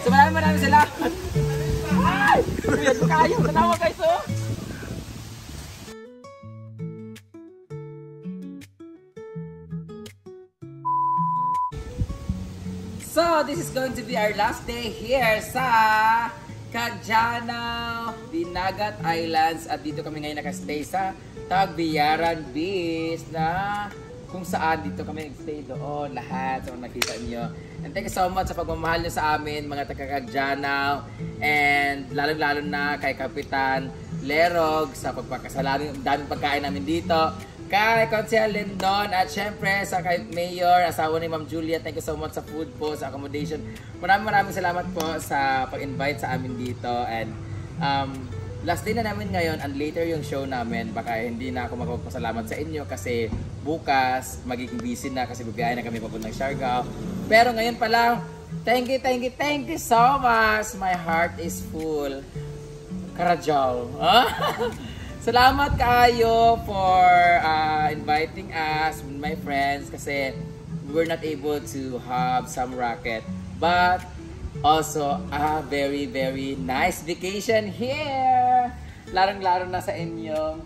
So maraming salamat. Ay! Kayo, tanawa guys oh! So, this is going to be our last day here sa Caggiano, Dinagat Islands. At dito kami ngayon nakastay sa Tagbiaran Beach na kung saan dito kami nag-stay doon. Lahat sa nakita niyo. And thank you so much sa pagmamahal niyo sa amin, mga taga-Caggiano. And lalong-lalo na kay Kapitan Lerog sa pagpakasalan. Ang daming pagkain namin dito. Kay Consel Lindon at syempre sa kay Mayor, asawa ni Ma'am Julia, thank you so much sa food po, sa accommodation. Maraming salamat po sa pag-invite sa amin dito. And last day na namin ngayon and later yung show namin. Baka hindi na ako magpapasalamat sa inyo kasi bukas magiging busy na kasi bibiyahe na kami papuntang Siargao. Pero ngayon pa lang, thank you so much. My heart is full. Karajaw. Salamat kayo for inviting us with my friends kasi we were not able to have some racket but also a very nice vacation here. Larong-laro na sa inyong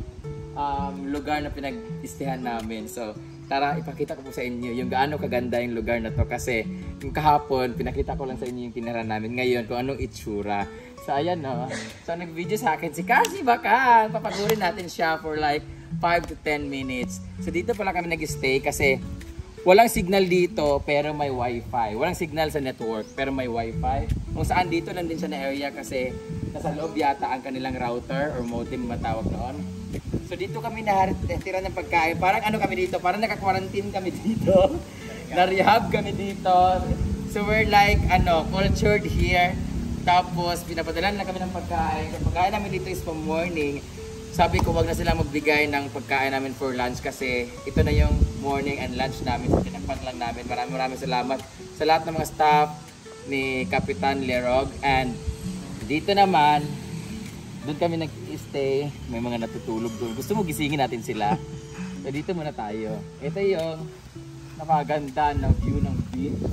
lugar na pinag-istihan namin. So tara, ipakita ko po sa inyo yung gaano kaganda yung lugar na to kasi yung kahapon pinakita ko lang sa inyo yung tinira namin ngayon kung anong itsura. So ayan no. So nag-video sa akin si Cassie Bacan. Papagurin natin siya for like 5 to 10 minutes. So dito pala kami nag-stay kasi walang signal dito pero may wifi. Walang signal sa network pero may wifi. Kung saan dito lang din siya na area kasi nasa loob yata ang kanilang router or modem matawag noon. So dito kami natira ng pagkain. Parang ano kami dito, parang naka-quarantine kami dito. Na-rehab kami dito. So we're like cultured here. Tapos pinapadalan na kami ng pagkain. Ang pagkain namin dito is from morning. Sabi ko wag na sila magbigay ng pagkain namin for lunch kasi ito na yung morning and lunch namin. So tinakpan lang namin. Maraming salamat sa lahat ng mga staff ni Kapitan Lerog. And dito naman, doon kami nag-stay. May mga natutulog doon. Gusto mo gisingin natin sila? So dito muna tayo. Ito yung napaganda ng view ng beach.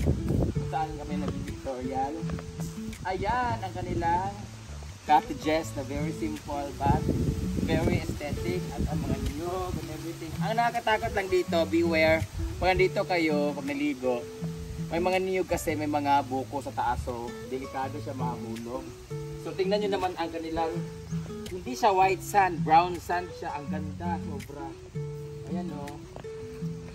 Saan kami nag-Victorial. Ayan ang kanilang cottages na very simple but very aesthetic at ang mga niyog and everything. Ang nakakatakot lang dito, beware. Pag nandito kayo, pag naligo, may mga niyog kasi may mga buko sa taas so delikado siya mahulog. So tingnan nyo naman ang kanilang, hindi siya white sand, brown sand siya. Ang ganda, sobra. Ayan o.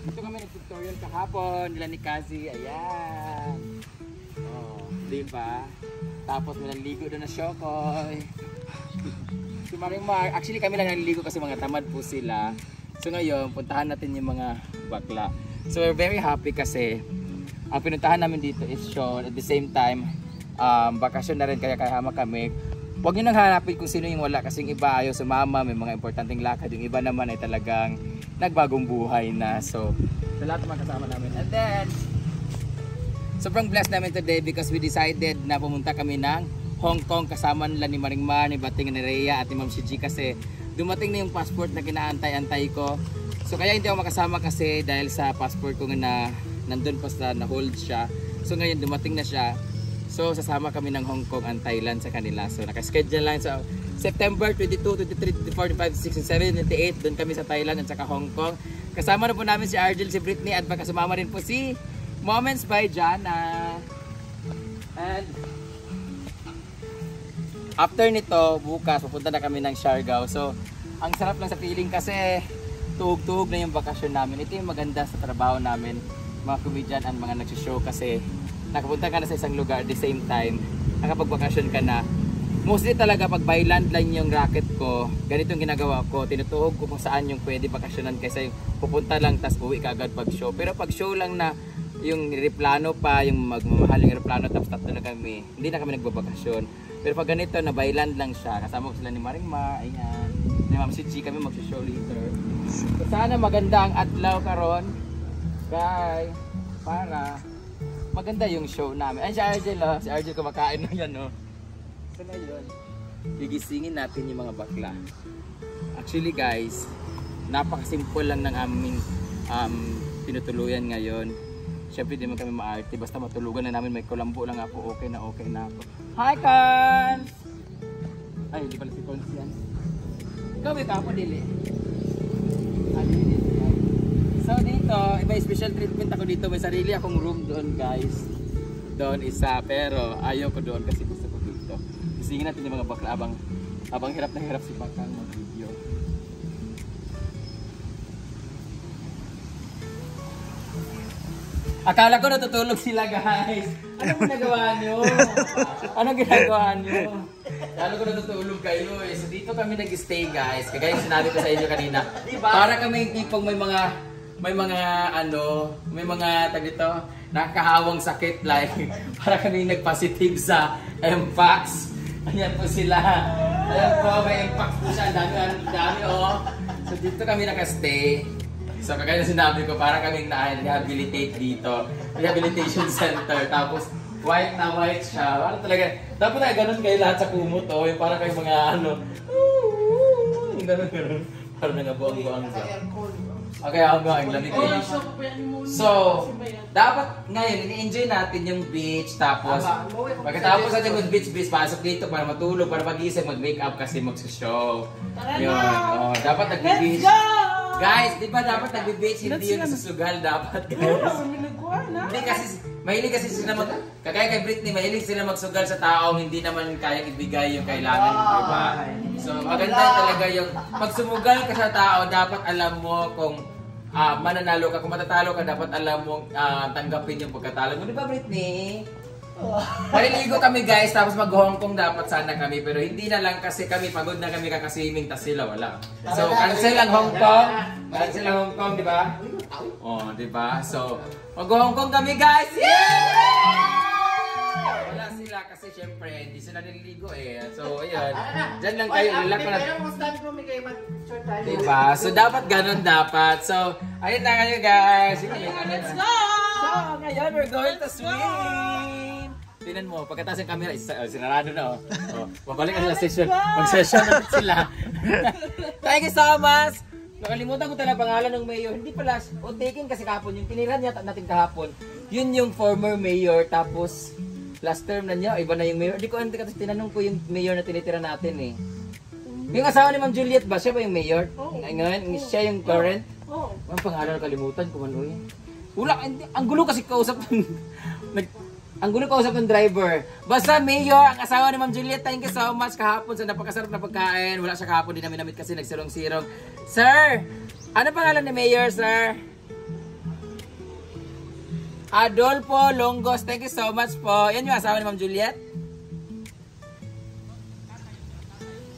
Dito kami nag-tutorial kahapon nila ni Cassie. Ayan. Oh, diba? Tapos may naligo doon na Shokoy. So actually kami lang naliligo kasi mga tamad po sila. So ngayon, puntahan natin yung mga bakla. So we're very happy kasi ang pinuntahan namin dito is show. At the same time, bakasyon na rin kaya kahama kami. Huwag nyo nang hanapin kung sino yung wala kasi yung iba ayaw sumama, may mga importanteng lakad. Yung iba naman ay talagang nagbagong buhay na. So sa lahat ng mga kasama namin. And then, sobrang blessed namin today because we decided na pumunta kami ng Hong Kong kasama nila ni Maringma, ni Bating, ni Rhea at ni Ma'am Shiji kasi dumating na yung passport na kinaantay-antay ko. So kaya hindi ako makasama kasi dahil sa passport ko na nandun pa sa na-hold siya. So ngayon dumating na siya. So sasama kami ng Hong Kong and Thailand sa kanila. So nakaschedule lang sa September 22, 23, 24, 25, 26, 27, 28 doon kami sa Thailand at saka Hong Kong. Kasama na po namin si Argel, si Britney at baka sumama rin po si Moments by Jana. And after nito, bukas pupunta na kami ng Siargao. So ang sarap lang sa feeling kasi tuhog-tuhog na yung bakasyon namin. Ito yung maganda sa trabaho namin, mga comedian and mga nagsishow kasi nakapunta ka na sa isang lugar at the same time nakapagbakasyon ka na. Mostly talaga pag by land lang yung racket ko, ganito yung ginagawa ko, tinutuhog ko kung saan yung pwede bakasyonan kaysa yung pupunta lang tas uwi ka agad pag show. Pero pag show lang na yung replano pa, yung magmamahal yung replano tapos tatlo na kami, hindi na kami nagbabakasyon. Pero pag ganito na by land lang siya, kasama ko sila ni Maringma, ayan, ni Ma'am Shiji, kami mag-show later. So sana maganda ang adlaw karon, guys, para maganda yung show namin. Ay si Argel, oh. Si Argel kumakain na yan, oh. So na yun, gigisingin natin yung mga bakla. Actually guys, napakasimple lang ng aming tinutuluyan ngayon. syempre di man kami maarte. Basta matulugan na namin, may kulambo lang ako, okay na ako. Hi, Cons! Ay, hindi pala si Cons yan. Ikaw, may kapo, dili. So dito, iba special treatment ako dito. May sarili akong room doon, guys. Doon isa, pero ayaw ko doon kasi gusto ko dito. Isingin natin yung mga bakla abang hirap na hirap si Bakang mag-video. Akala ko natutulog sila, guys. Anong ginagawa nyo? Anong ginagawa nyo? Akala ko natutulog kayo eh. So dito kami nag-stay, guys. Kagaya yung sinabi ko sa inyo kanina. Para kami tipong may mga tag dito, nakakahawang sakit like para kami nag-positive sa Mpox. Ayan po sila. Ayan po, may Mpox po siya. Dami oh. So dito kami nakastay. So kagaya na sinabi ko, para kaming na-rehabilitate dito. Rehabilitation center. Tapos white na white siya. Ano talaga, dapat na ganun kayo lahat sa kumot oh. Yung para kayo mga yung ganun. Para nangabuang-buang sa. Okay, ako ang lamig ko. So, dapat ngayon, ini-enjoy natin yung beach. Tapos, pagkatapos natin mag-beach, pasok dito para matulog, para mag-isip, mag-makeup kasi mag-show. Yun, oh, dapat nag-beach. Guys, di ba dapat nag-beach, hindi yun susugal dapat. Hindi kasi, mahilig kasi sila kagaya kay Britney, mahilig sila magsugal sa taong hindi naman kayang ibigay yung kailangan, di ba? So, maganda talaga yung pag sumugal ka sa tao, dapat alam mo kung mananalo ka. Kung matatalo ka, dapat alam mo tanggapin yung pagkatalo mo. Di ba, Britney? Maliligo kami, guys, tapos mag-Hong Kong dapat sana kami. Pero hindi na lang kasi kami, pagod na kami kakaswimming, tas sila wala. So, cancel ang Hong Kong. Cancel ang Hong Kong, di ba? Oh, di ba? So, mag-Hong Kong kami, guys! Wala sila kasi syempre hindi sila nililigo eh. So ayun, dyan lang kayo, relax na. Diba? So dapat ganun dapat. So ayun na kayo guys. Let's go! So ngayon we're going to swim. Tingnan mo, pagkatapos ng camera, sinarado na oh. Babalik ka sa session. Mag-session na sila. Thank you so much! Nakalimutan ko talaga pangalan ng mayor. Hindi pala, taking kasi kahapon. Yung tiniran niya natin kahapon, yun yung former mayor. Tapos, last term na niya, iba na yung mayor. Hindi ko kasi tinanong ko yung mayor na tinitira natin eh. Yung asawa ni Ma'am Juliet ba? Siya ba yung mayor? Ngayon, siya yung current? Oo. Ang pangalan nakalimutan ko man o yan. Wala, ang gulo kasi kausap ang gulo kausap ng driver. Basta mayor, ang asawa ni Ma'am Juliet, thank you so much kahapon sa napakasarap na pagkain. Wala siya kahapon, di namin namit kasi nagsirong-sirong. Sir, ano pangalan ni mayor, sir? Adolfo Longos, thank you so much po. Yan yung asawa ni Ma'am Juliet?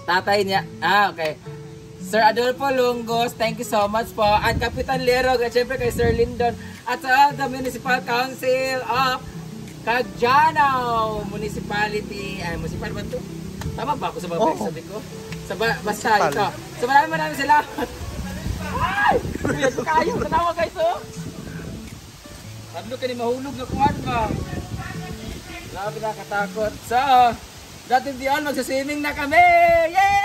Tatay niya. Okay. Sir Adolfo Longos, thank you so much po. At Kapitan Lerog, at syempre kay Sir Lindon. At sa the Municipal Council of Caggiano Municipality. Municipal ba ito? Tama ba ako sa mga sabi ko? Basta ito. So maraming salamat. Ay! Kayo, tanawa guys oh! Hadlo ka ni mahulog na kuhan ba? Grabe nakakatakot. So, dating diyan, magsaswimming na kami! Yay!